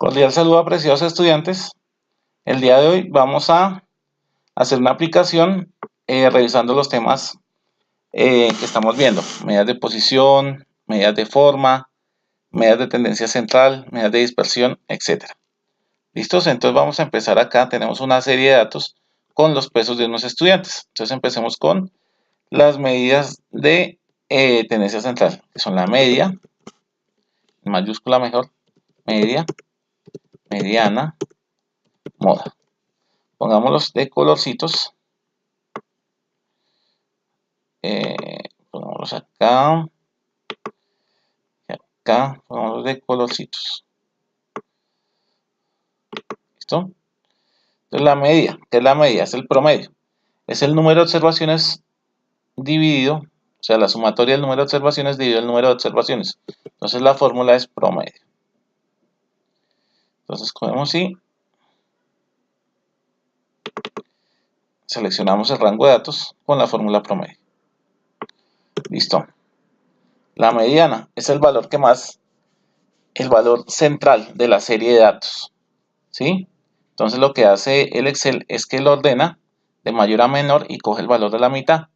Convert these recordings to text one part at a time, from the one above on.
Cordial saludo, apreciados estudiantes. El día de hoy vamos a hacer una aplicación revisando los temas que estamos viendo. Medidas de posición, medidas de forma, medidas de tendencia central, medidas de dispersión, etc. ¿Listos? Entonces vamos a empezar acá. Tenemos una serie de datos con los pesos de unos estudiantes. Entonces empecemos con las medidas de tendencia central, que son la media, en mayúscula mejor, media, mediana, moda. Pongámoslos de colorcitos. Pongámoslos acá. Y acá. Pongámoslos de colorcitos. ¿Listo? Entonces la media. ¿Qué es la media? Es el promedio. Es el número de observaciones dividido. O sea, la sumatoria del número de observaciones dividido el número de observaciones. Entonces la fórmula es promedio. Entonces cogemos y seleccionamos el rango de datos con la fórmula promedio. Listo. La mediana es el valor el valor central de la serie de datos. ¿Sí? Entonces lo que hace el Excel es que lo ordena de mayor a menor y coge el valor de la mitad.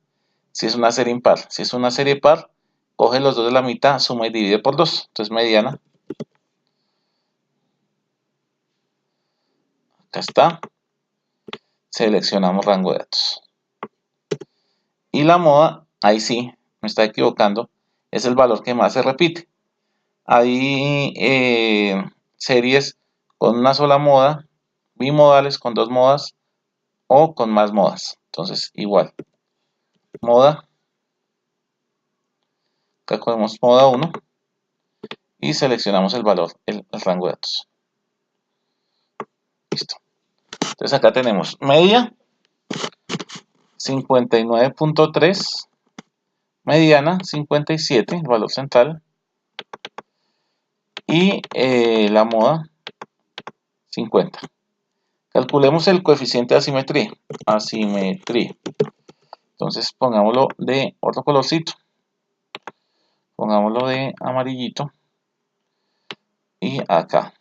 Si es una serie impar. Si es una serie par, coge los dos de la mitad, suma y divide por 2. Entonces mediana. Acá está. Seleccionamos rango de datos. Y la moda, ahí sí, me está equivocando, es el valor que más se repite. Hay series con una sola moda, bimodales con dos modas o con más modas. Entonces igual. Moda. Acá cogemos moda 1 y seleccionamos el valor, el rango de datos. Listo. Entonces acá tenemos media 59.3, mediana 57, el valor central, y la moda 50. Calculemos el coeficiente de asimetría. Asimetría. Entonces pongámoslo de otro colorcito. Pongámoslo de amarillito. Y acá.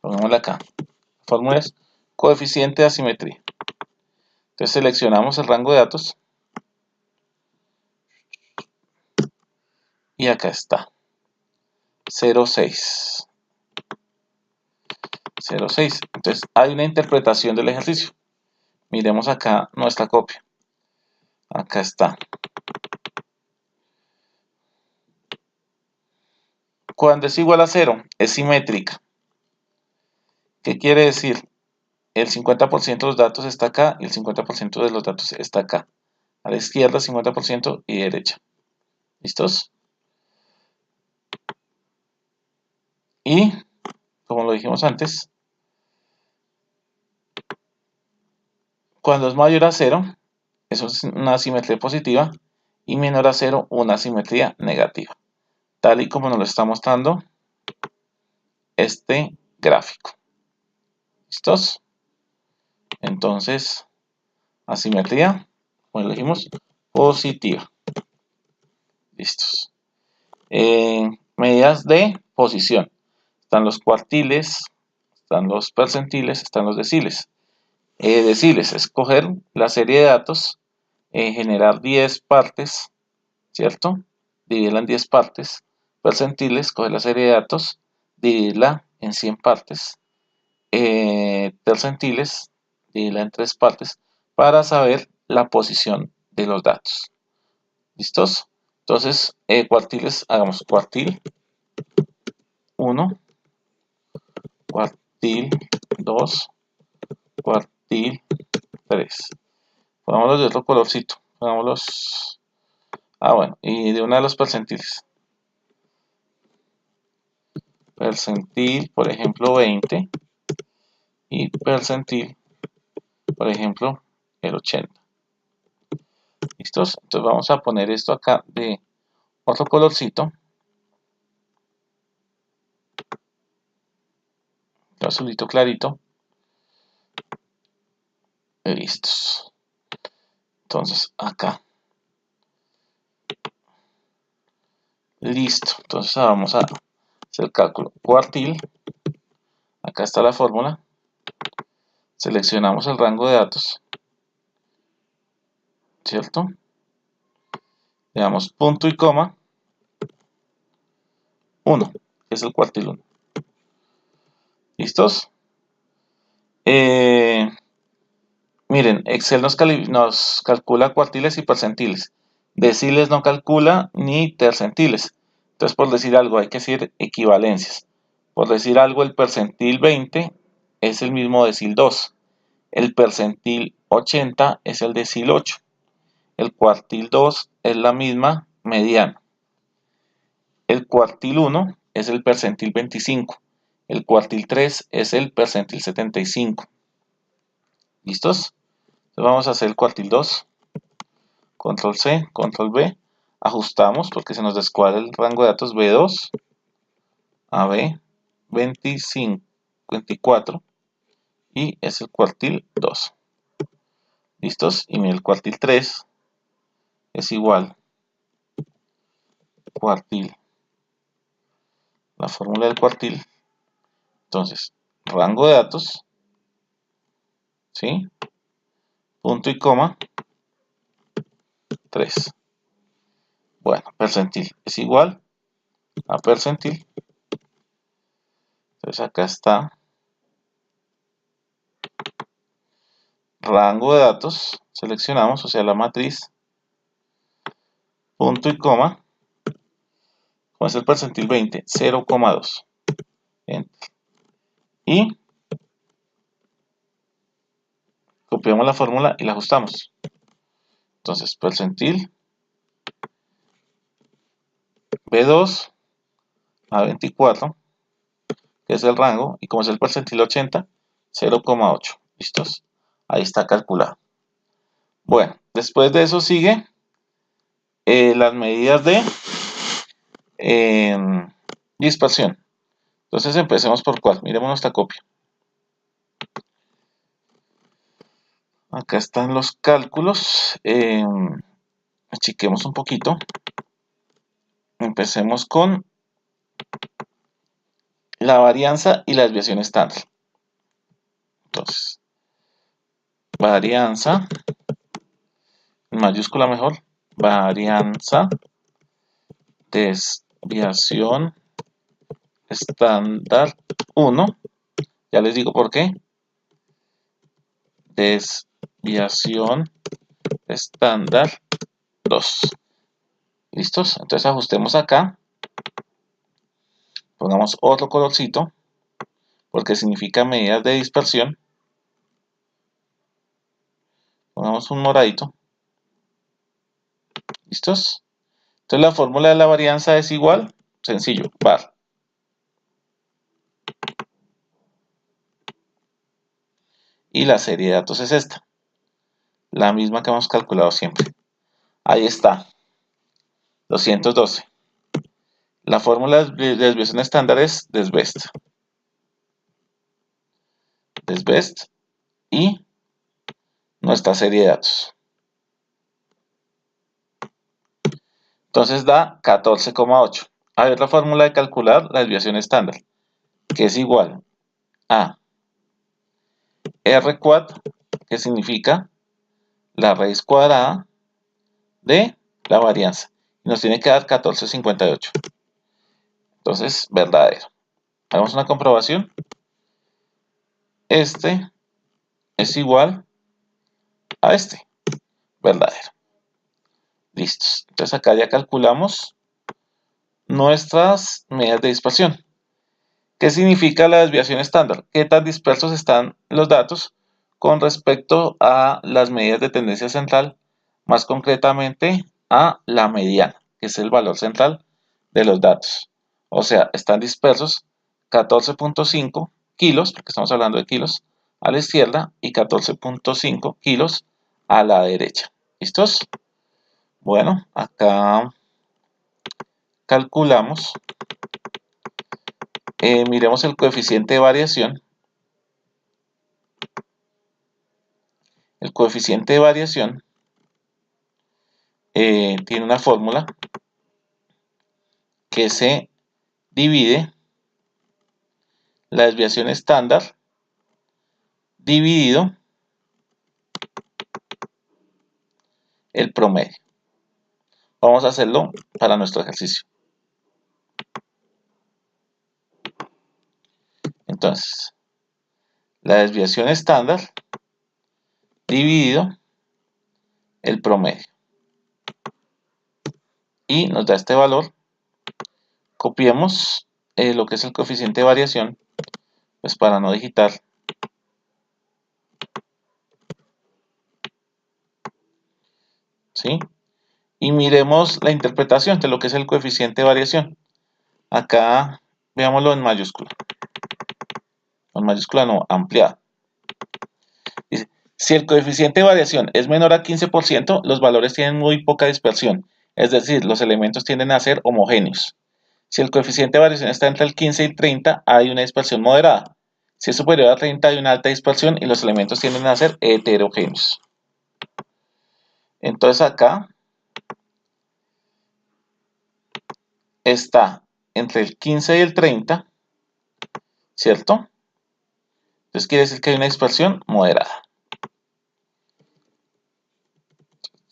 Pongámoslo acá. La fórmula es coeficiente de asimetría. Entonces seleccionamos el rango de datos. Y acá está. 0,6. 0,6. Entonces hay una interpretación del ejercicio. Miremos acá nuestra copia. Acá está. Cuando es igual a 0, es simétrica. ¿Qué quiere decir? El 50% de los datos está acá y el 50% de los datos está acá. A la izquierda 50% y derecha. ¿Listos? Y, como lo dijimos antes, cuando es mayor a 0, eso es una simetría positiva, y menor a 0, una simetría negativa. Tal y como nos lo está mostrando este gráfico. ¿Listos? Entonces, asimetría, como lo dijimos, positiva. Listos. Medidas de posición. Están los cuartiles, están los percentiles, están los deciles. Deciles es coger la serie de datos, generar 10 partes, ¿cierto? Dividirla en 10 partes. Percentiles, coger la serie de datos, dividirla en 100 partes. Tercentiles, dividirla en 3 partes para saber la posición de los datos. ¿Listos? Entonces, cuartiles, hagamos cuartil 1, cuartil 2, cuartil 3. Pongámoslos de otro colorcito. Pongámoslos. Bueno, y de una de los percentiles. Percentil, por ejemplo, 20. Y percentil, por ejemplo, el 80. ¿Listos? Entonces vamos a poner esto acá de otro colorcito. Azulito clarito. Listos. Entonces acá. Listo. Entonces vamos a es el cálculo cuartil. Acá está la fórmula. Seleccionamos el rango de datos, ¿cierto? Le damos punto y coma 1, que es el cuartil 1. ¿Listos? Miren, Excel nos calcula cuartiles y percentiles. Deciles no calcula ni tercentiles. Entonces, por decir algo, hay que decir equivalencias. Por decir algo, el percentil 20 es el mismo decil 2. El percentil 80 es el decil 8. El cuartil 2 es la misma mediana. El cuartil 1 es el percentil 25. El cuartil 3 es el percentil 75. ¿Listos? Entonces vamos a hacer el cuartil 2. Control C, Control V. Ajustamos porque se nos descuadra el rango de datos B2 a B25, 24. Y es el cuartil 2. ¿Listos? Y el cuartil 3 es igual cuartil. La fórmula del cuartil. Entonces, rango de datos, ¿sí? Punto y coma 3. Bueno, percentil es igual a percentil. Entonces acá está rango de datos, seleccionamos, o sea, la matriz, punto y coma, como es el percentil 20, 0,2. Y copiamos la fórmula y la ajustamos. Entonces, percentil B2 a 24, que es el rango, y como es el percentil 80, 0,8. ¿Listos? Ahí está calculado. Bueno, después de eso sigue las medidas de dispersión. Entonces empecemos por cuál. Miremos nuestra copia. Acá están los cálculos. Achiquemos un poquito. Empecemos con la varianza y la desviación estándar. Entonces, varianza, en mayúscula mejor, varianza, desviación estándar 1. Ya les digo por qué. Desviación estándar 2. ¿Listos? Entonces ajustemos acá. Pongamos otro colorcito, porque significa medidas de dispersión. Pongamos un moradito. ¿Listos? Entonces la fórmula de la varianza es igual, sencillo, var. Y la serie de datos es esta. La misma que hemos calculado siempre. Ahí está. 212. La fórmula de desviación estándar es desbest. Desbest y nuestra serie de datos. Entonces da 14,8. Hay otra fórmula de calcular la desviación estándar, que es igual a R4, que significa la raíz cuadrada de la varianza. Y nos tiene que dar 14,58. Entonces, verdadero. Hagamos una comprobación. Este es igual a este. Verdadero. Listos. Entonces acá ya calculamos nuestras medidas de dispersión. ¿Qué significa la desviación estándar? ¿Qué tan dispersos están los datos con respecto a las medidas de tendencia central? Más concretamente a la mediana, que es el valor central de los datos. O sea, están dispersos 14,5 kilos, porque estamos hablando de kilos, a la izquierda y 14,5 kilos a la derecha. ¿Listos? Bueno, acá calculamos. Miremos el coeficiente de variación. El coeficiente de variación tiene una fórmula que se divide la desviación estándar dividido el promedio. Vamos a hacerlo para nuestro ejercicio. Entonces, la desviación estándar dividido el promedio. Y nos da este valor. Copiemos lo que es el coeficiente de variación, pues para no digitar. ¿Sí? Y miremos la interpretación de lo que es el coeficiente de variación. Acá veámoslo en mayúscula. En mayúscula no, ampliada. Dice, si el coeficiente de variación es menor a 15%, los valores tienen muy poca dispersión, es decir, los elementos tienden a ser homogéneos. Si el coeficiente de variación está entre el 15 y 30, hay una dispersión moderada. Si es superior a 30, hay una alta dispersión y los elementos tienden a ser heterogéneos. Entonces acá está entre el 15 y el 30, ¿cierto? Entonces quiere decir que hay una dispersión moderada.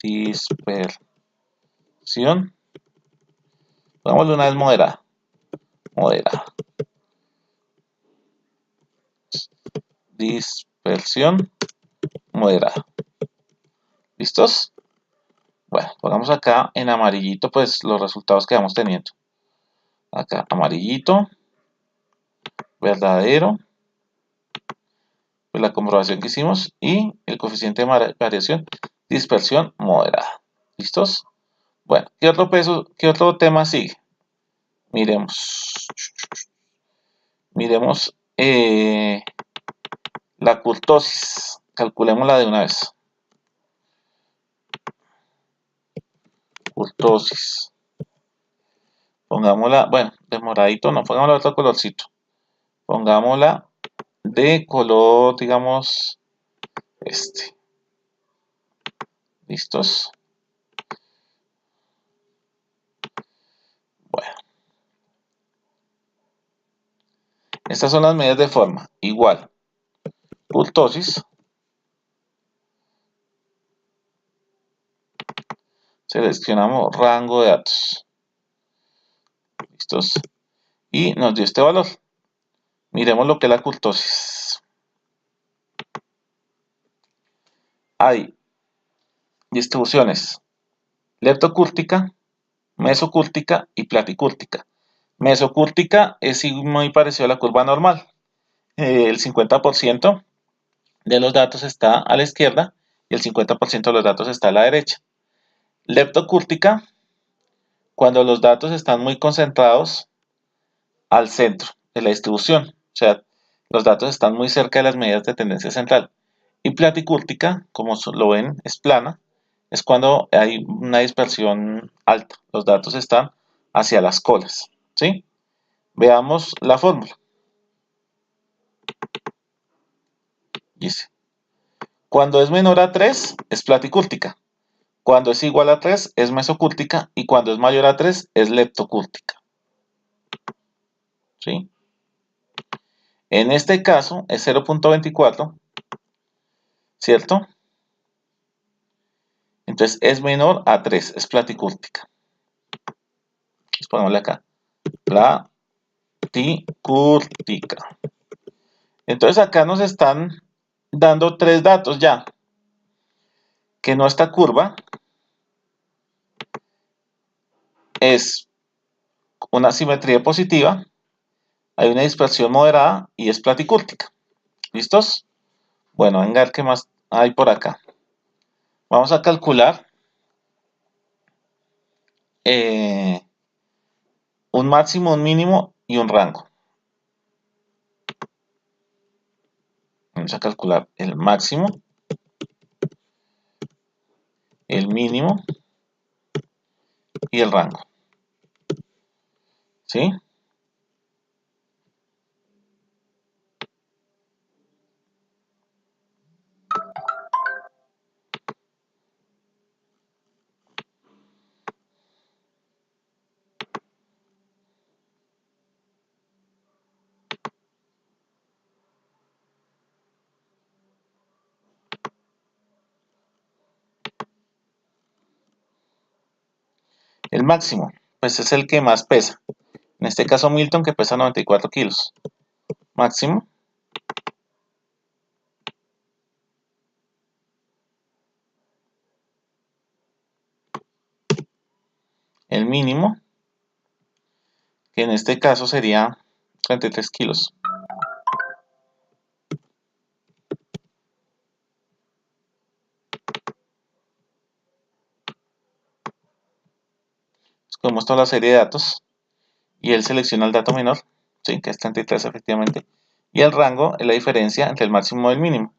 Dispersión. Pongámosle una vez moderada. Moderada. Dispersión moderada. ¿Listos? Bueno, pongamos acá en amarillito pues los resultados que vamos teniendo. Acá amarillito, verdadero, pues la comprobación que hicimos y el coeficiente de variación, dispersión moderada. ¿Listos? Bueno, ¿qué otro tema sigue? Miremos. Miremos la kurtosis. Calculémosla de una vez. Kurtosis. Pongámosla, bueno, de moradito, no, pongámosla de otro colorcito. Pongámosla de color, digamos, este. ¿Listos? Bueno. Estas son las medidas de forma. Igual. Kurtosis. Seleccionamos rango de datos. ¿Listos? Y nos dio este valor. Miremos lo que es la kurtosis. Hay distribuciones leptocúrtica, mesocúrtica y platicúrtica. Mesocúrtica es muy parecido a la curva normal. El 50% de los datos está a la izquierda y el 50% de los datos está a la derecha. Leptocúrtica, cuando los datos están muy concentrados al centro de la distribución, o sea, los datos están muy cerca de las medidas de tendencia central. Y platicúrtica, como lo ven, es plana, es cuando hay una dispersión alta, los datos están hacia las colas, ¿sí? Veamos la fórmula. Dice, cuando es menor a 3 es platicúrtica, cuando es igual a 3 es mesocúrtica y cuando es mayor a 3 es leptocúrtica, ¿sí? En este caso es 0.24, ¿cierto? Entonces es menor a 3, es platicúrtica. Pues pongámosle acá, platicúrtica. Entonces acá nos están dando tres datos ya. Que nuestra curva es una simetría positiva, hay una dispersión moderada y es platicúrtica. ¿Listos? Bueno, venga a ver qué más hay por acá. Vamos a calcular un máximo, un mínimo y un rango. Vamos a calcular el máximo, el mínimo y el rango. ¿Sí? El máximo, pues es el que más pesa. En este caso Milton, que pesa 94 kilos. Máximo. El mínimo, que en este caso sería 33 kilos. Escogemos toda la serie de datos y él selecciona el dato menor, ¿sí? Que es 33 efectivamente. Y el rango es la diferencia entre el máximo y el mínimo.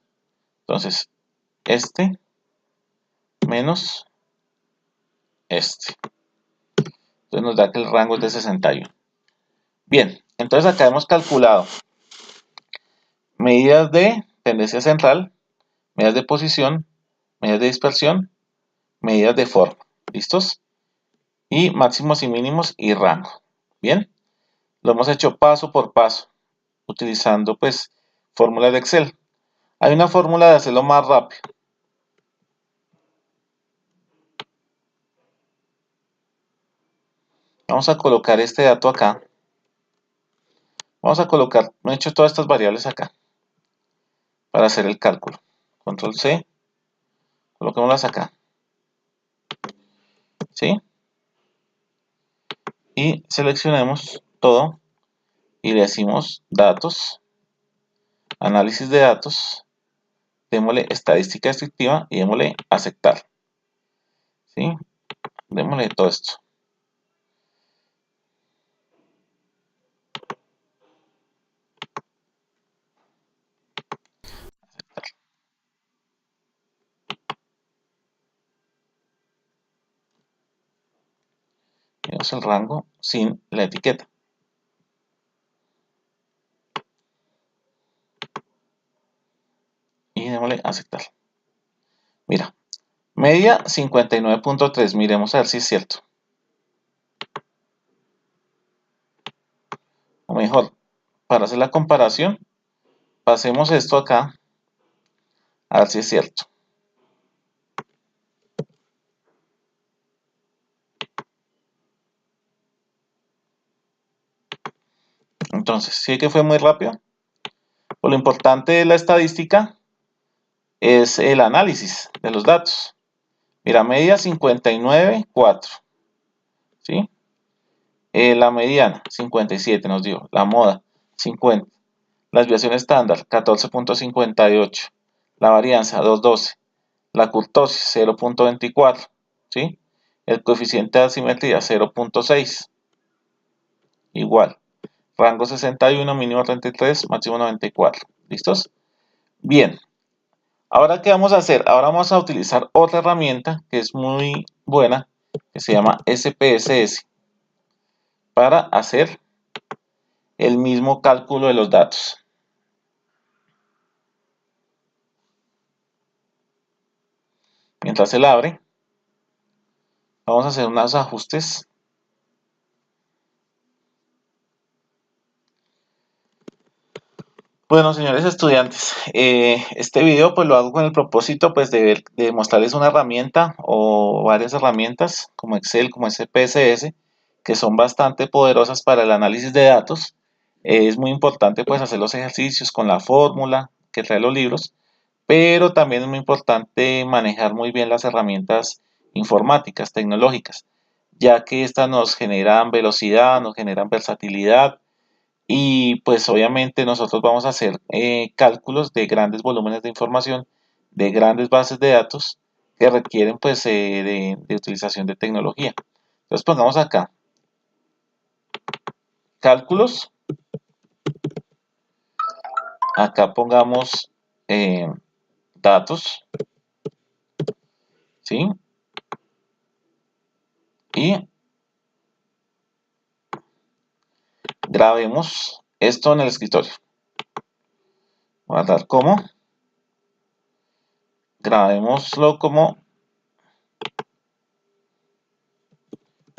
Entonces, este menos este. Entonces nos da que el rango es de 61. Bien, entonces acá hemos calculado medidas de tendencia central, medidas de posición, medidas de dispersión, medidas de forma. ¿Listos? Y máximos y mínimos y rango. Bien, lo hemos hecho paso por paso, utilizando pues fórmulas de Excel. Hay una fórmula de hacerlo más rápido. Vamos a colocar este dato acá. Vamos a colocar, me he hecho todas estas variables acá para hacer el cálculo. Control C, coloquémoslas acá. ¿Sí? Y seleccionemos todo y le decimos datos, análisis de datos, démosle estadística descriptiva y démosle aceptar. ¿Sí? Démosle todo esto. Tenemos el rango sin la etiqueta. Y démosle aceptar. Mira, media 59.3. Miremos a ver si es cierto. O mejor, para hacer la comparación, pasemos esto acá a ver si es cierto. Entonces, ¿sí que fue muy rápido? Pues lo importante de la estadística es el análisis de los datos. Mira, media 59.4. ¿Sí? La mediana 57 nos dio. La moda 50. La desviación estándar 14.58. La varianza 2.12. La kurtosis 0.24. ¿Sí? El coeficiente de asimetría 0.6. Igual. Rango 61, mínimo 33, máximo 94. ¿Listos? Bien. Ahora, ¿qué vamos a hacer? Ahora vamos a utilizar otra herramienta que es muy buena, que se llama SPSS, para hacer el mismo cálculo de los datos. Mientras él abre, vamos a hacer unos ajustes. Bueno, señores estudiantes, este video pues lo hago con el propósito pues de mostrarles una herramienta o varias herramientas como Excel, como SPSS, que son bastante poderosas para el análisis de datos. Es muy importante pues hacer los ejercicios con la fórmula que trae los libros, pero también es muy importante manejar muy bien las herramientas informáticas, tecnológicas, ya que estas nos generan velocidad, nos generan versatilidad y pues obviamente nosotros vamos a hacer cálculos de grandes volúmenes de información, de grandes bases de datos que requieren pues de utilización de tecnología. Entonces pongamos acá, cálculos, acá pongamos datos, ¿sí? Y grabemos esto en el escritorio. Voy a dar como, grabémoslo como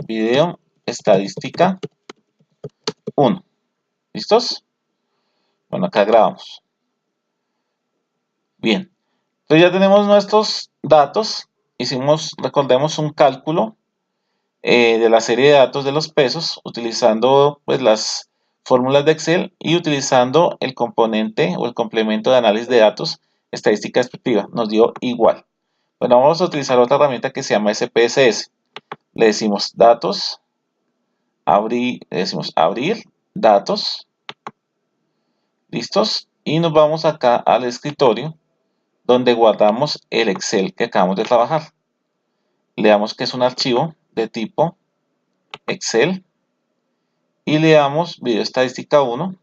video estadística 1. ¿Listos? Bueno, acá grabamos. Bien. Entonces ya tenemos nuestros datos. Hicimos, recordemos, un cálculo de la serie de datos de los pesos, utilizando pues las fórmulas de Excel y utilizando el componente o el complemento de análisis de datos, estadística descriptiva. Nos dio igual. Bueno, vamos a utilizar otra herramienta que se llama SPSS. Le decimos datos, le decimos abrir, datos, listos, y nos vamos acá al escritorio donde guardamos el Excel que acabamos de trabajar. Le damos que es un archivo de tipo Excel y le damos video estadística 1,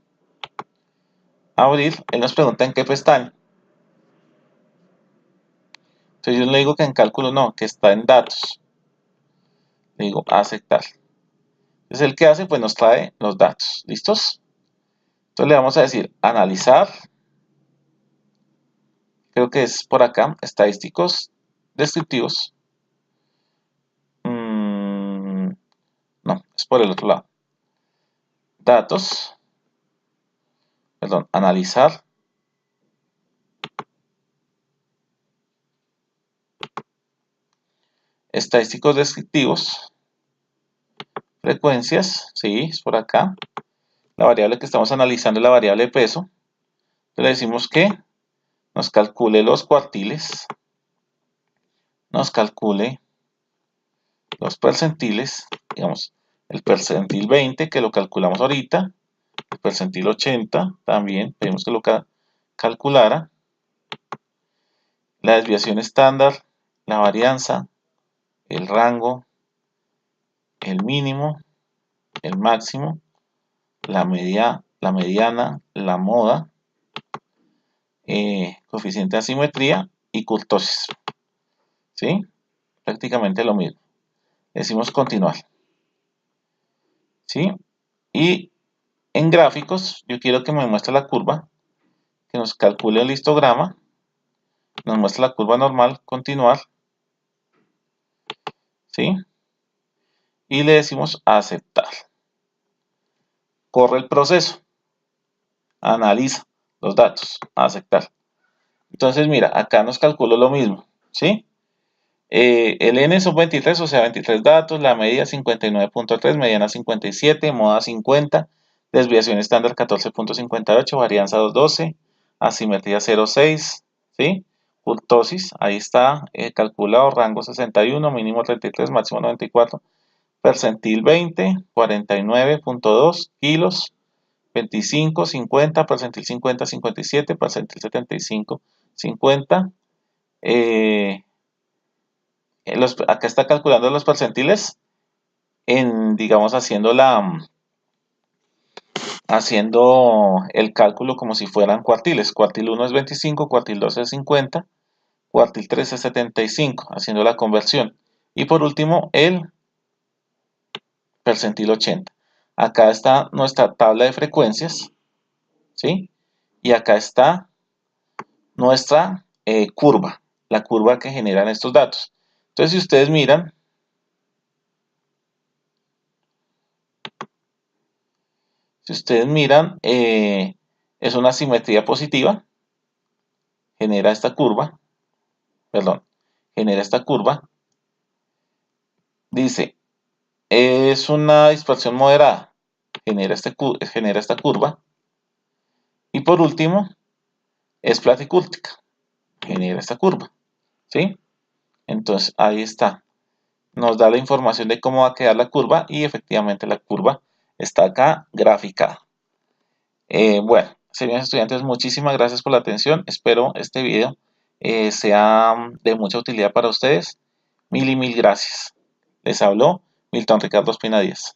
abrir. Él nos pregunta en qué pestaña. Entonces yo le digo que en cálculo no, que está en datos. Le digo aceptar. Entonces el que hace pues nos trae los datos. ¿Listos? Entonces le vamos a decir analizar. Creo que es por acá, estadísticos descriptivos. No, es por el otro lado. Datos. Perdón, analizar. Estadísticos descriptivos. Frecuencias, sí, es por acá. La variable que estamos analizando es la variable de peso. Le decimos que nos calcule los cuartiles, nos calcule los percentiles, digamos, el percentil 20 que lo calculamos ahorita, el percentil 80 también pedimos que lo calculara, la desviación estándar, la varianza, el rango, el mínimo, el máximo, la mediana, la moda, coeficiente de asimetría y kurtosis. ¿Sí? Prácticamente lo mismo. Decimos continuar. ¿Sí? Y en gráficos, yo quiero que me muestre la curva, que nos calcule el histograma, nos muestra la curva normal, continuar. ¿Sí? Y le decimos aceptar. Corre el proceso. Analiza los datos. Aceptar. Entonces, mira, acá nos calculó lo mismo. ¿Sí? El N son 23, o sea, 23 datos, la media 59.3, mediana 57, moda 50, desviación estándar 14.58, varianza 212, asimetría 0.6, ¿sí? Kurtosis, ahí está, calculado, rango 61, mínimo 33, máximo 94, percentil 20, 49.2 kilos, 25, 50, percentil 50, 57, percentil 75, 50, acá está calculando los percentiles digamos, haciendo el cálculo como si fueran cuartiles. Cuartil 1 es 25, cuartil 2 es 50, cuartil 3 es 75, haciendo la conversión. Y por último, el percentil 80. Acá está nuestra tabla de frecuencias, ¿sí? Y acá está nuestra curva, la curva que generan estos datos. Entonces, si ustedes miran, es una simetría positiva, genera esta curva, dice, es una dispersión moderada, genera esta curva, y por último, es platicúltica, genera esta curva, ¿sí? Entonces, ahí está, nos da la información de cómo va a quedar la curva, y efectivamente la curva está acá graficada. Bueno, señores estudiantes, muchísimas gracias por la atención. Espero este video sea de mucha utilidad para ustedes. Mil y mil gracias. Les habló Milton Ricardo Espina Díaz.